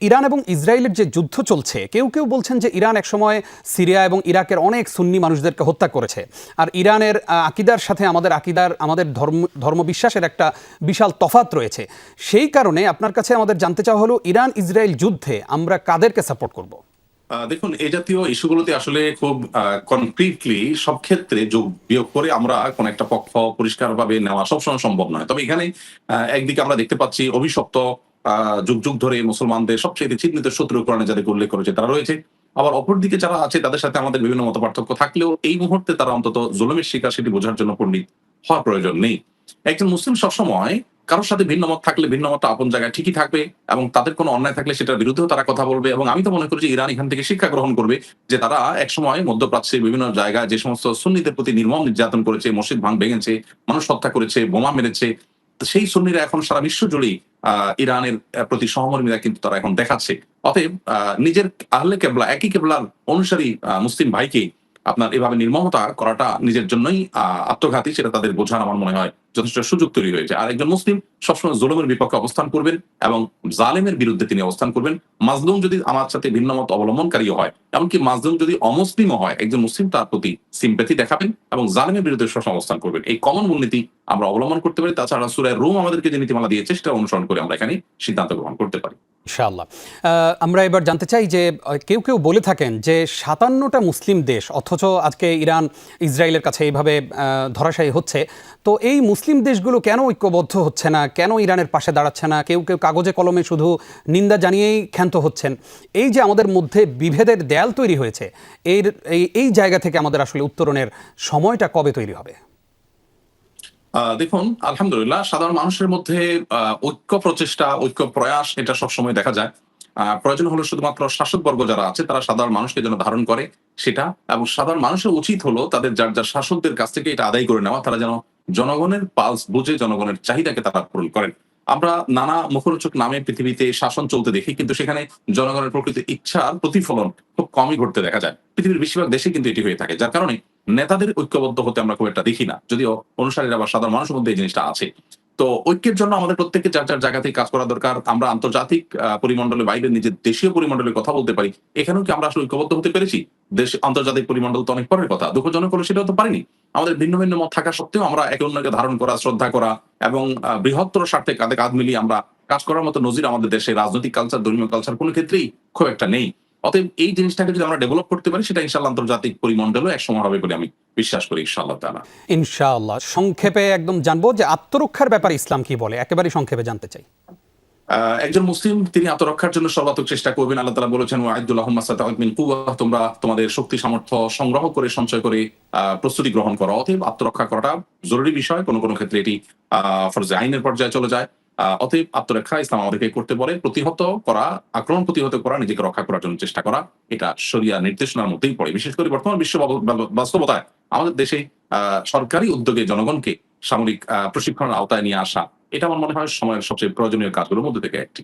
Iran এবং ইসরায়েলের যে যুদ্ধ চলছে, কেউ কেউ বলছেন যে ইরান একসময় সিরিয়া এবং ইরাকের অনেক সুন্নি মানুষদেরকে হত্যা করেছে। আর ইরানের আকিদার সাথে আমাদের ধর্মবিশ্বাসের একটা বিশাল তফাত রয়েছে। সেই কারণে আপনার কাছে আমাদের জানতে চাওয়া হলো, ইরান ইসরায়েল যুদ্ধে আমরা কাদেরকে সাপোর্ট করব? দেখুন, এই জাতীয় ইস্যুগুলোতে আসলে খুব কনক্রিটলি সব ক্ষেত্রে যোগ বিয়োগ করে আমরা কোন একটা পক্ষ পরিষ্কারভাবে নেওয়া সবসময় সম্ভব নয়। তবে এখানে একদিকে আমরা দেখতে পাচ্ছি অভিশপ্ত যুগ যুগ ধরে মুসলমানদের সবচেয়ে চিহ্নিত শত্রু কোরআনে যাদেরকে উল্লেখ করেছে তারা রয়েছে। আবার অপরদিকে যারা আছে তাদের সাথে আমাদের বিভিন্ন মতপার্থক্য থাকলেও এই মুহূর্তে তারা অন্তত জুলুমের শিকার সেটি বোঝার জন্য পণ্ডিত হওয়ার প্রয়োজন নেই। একজন মুসলিম সবসময় কারোর সাথে ভিন্ন মত থাকলে ভিন্ন মত আপন জায়গায় ঠিকই থাকবে, এবং তাদের কোনো অন্যায় থাকলে সেটার বিরুদ্ধেও তারা কথা বলবে। এবং আমি তো মনে করি যে ইরান এখান থেকে শিক্ষা গ্রহণ করবে, যে তারা একসময় মধ্যপ্রাচ্যের বিভিন্ন জায়গায় যে সমস্ত সুন্নিদের প্রতি নির্মম নির্যাতন করেছে, মসজিদ ভেঙেছে, মানুষ হত্যা করেছে, বোমা মেরেছে, তো সেই সুন্নিরা এখন সারা বিশ্ব জুড়েই ইরানের প্রতি সহমর্মিতা কিন্তু তারা এখন দেখাচ্ছে। অতএব নিজের আহলে কেবলা, একই কেবলার অনুসারী মুসলিম ভাইকে আপনার এভাবে নির্মমতা করাটা নিজের জন্যই আত্মঘাতী, সেটা তাদের বোঝার আমার মনে হয় যথেষ্ট সুযোগ তৈরি হয়েছে। আর একজন মুসলিম সবসময় জুলুমের বিপক্ষে অবস্থান করবেন এবং জালেমের বিরুদ্ধে তিনি অবস্থান করবেন। মাজলুম যদি আমার সাথে ভিন্ন মত অবলম্বনকারী হয়, এমনকি মাজলুম যদি অমুসলিমও হয়, একজন মুসলিম তার প্রতি সিম্প্যাথি দেখাবেন এবং জালেমের বিরুদ্ধে সবসময় অবস্থান করবেন। এই কমন মূলনীতি আমরা অবলম্বন করতে পারি। তাছাড়া সূরা রুম আমাদেরকে যে নীতিমালা দিয়েছে সেটা অনুসরণ করে আমরা এখানে সিদ্ধান্ত গ্রহণ করতে পারি। ইনশাআল্লাহ। আমরা এবার জানতে চাই যে কেউ কেউ বলে থাকেন যে ৫৭টা মুসলিম দেশ, অথচ আজকে ইরান ইসরায়েলের কাছে এইভাবে ধরাশায়ী হচ্ছে। তো এই মুসলিম দেশগুলো কেন ঐক্যবদ্ধ হচ্ছে না, কেন ইরানের পাশে দাঁড়াচ্ছে না? কেউ কেউ কাগজে কলমে শুধু নিন্দা জানিয়েই ক্ষান্ত হচ্ছেন। এই যে আমাদের মধ্যে বিভেদের দেয়াল তৈরি হয়েছে, এই জায়গা থেকে আমাদের আসলে উত্তরণের সময়টা কবে তৈরি হবে? দেখুন, আলহামদুলিল্লাহ সাধারণ মানুষের মধ্যে ঐক্য প্রচেষ্টা, ঐক্য প্রয়াস এটা সবসময় দেখা যায়। প্রয়োজন হলো শুধুমাত্র শাসকবর্গ যারা আছে তারা সাধারণ মানুষকে যেন ধারণ করে সেটা, এবং সাধারণ মানুষের উচিত হলো তাদের যার শাসকদের কাছ থেকে এটা আদায় করে নেওয়া, তারা যেন জনগণের পালস বুঝে জনগণের চাহিদাকে তারা পূরণ করেন। আমরা নানা মুখরোচক নামে পৃথিবীতে শাসন চলতে দেখি, কিন্তু সেখানে জনগণের প্রকৃত ইচ্ছার প্রতিফলন খুব কমই ঘটতে দেখা যায়। পৃথিবীর বেশিরভাগ দেশে কিন্তু এটি হয়ে থাকে, যার কারণে নেতাদের ঐক্যবদ্ধ হতে আমরা খুব একটা দেখি না, যদিও অনুসারীরা বা সাধারণ মানুষের মধ্যে এই জিনিসটা আছে। তো ঐক্যের জন্য আমাদের প্রত্যেককে যার যার জায়গা থেকে কাজ করা দরকার। আমরা আন্তর্জাতিক পরিমণ্ডলের বাইরে নিজের দেশীয় পরিমণ্ডলের কথা বলতে পারি। এখানেও কি আমরা আসলে ঐক্যবদ্ধ হতে পেরেছি? আন্তর্জাতিক পরিমণ্ডল তো অনেক পরের কথা, দুঃখজনক হলো সেটাও তো পারিনি। আমাদের ভিন্ন ভিন্ন মত থাকা সত্ত্বেও আমরা একে অন্যকে ধারণ করা, শ্রদ্ধা করা এবং বৃহত্তর স্বার্থে কাঁধে কাঁধ মিলিয়ে আমরা কাজ করার মতো নজির আমাদের দেশে রাজনৈতিক কালচার, ধর্মীয় কালচার কোনো ক্ষেত্রেই খুব একটা নেই। অতএব এই জিনিসটাকে যদি আমরা ডেভেলপ করতে পারি, সেটা ইনশাআল্লাহ আন্তর্জাতিক পরিমণ্ডলও একসময় হবে বলে আমি বিশ্বাস করি ইনশাআল্লাহ তাআলা। ইনশাআল্লাহ। সংক্ষেপে একদম জানবো যে আত্মরক্ষার ব্যাপারে ইসলাম কি বলে, একেবারেই সংক্ষেপে জানতে চাই। একজন মুসলিম তিনি আত্মরক্ষার জন্য সর্বাত্মক চেষ্টা করবেন। আল্লাহ তাআলা বলেছেন, ওয়াইদুল লাহুম মাসতাতা'তুম মিন কুওয়াহ, তোমরা তোমাদের শক্তি সামর্থ্য সংগ্রহ করে সঞ্চয় করে প্রস্তুতি গ্রহণ করো। অতএব আত্মরক্ষা করাটা জরুরি বিষয়। কোনো কোনো ক্ষেত্রে এটি ফরজে আইনের পর্যায়ে চলে যায়। অতএব আত্মরক্ষা ইসলাম আমাদেরকে করতে বলে। প্রতিহত করা, আক্রমণ প্রতিহত করা, নিজেকে রক্ষা করার জন্য চেষ্টা করা, এটা শরিয়া নির্দেশনার মধ্যেই পড়ে। বিশেষ করে বর্তমান বিশ্ব বাস্তবতায় আমাদের দেশে সরকারি উদ্যোগে জনগণকে সামরিক প্রশিক্ষণের আওতায় নিয়ে আসা, এটা আমার মনে হয় সময়ের সবচেয়ে প্রয়োজনীয় কাজগুলোর মধ্যে থেকে একটি।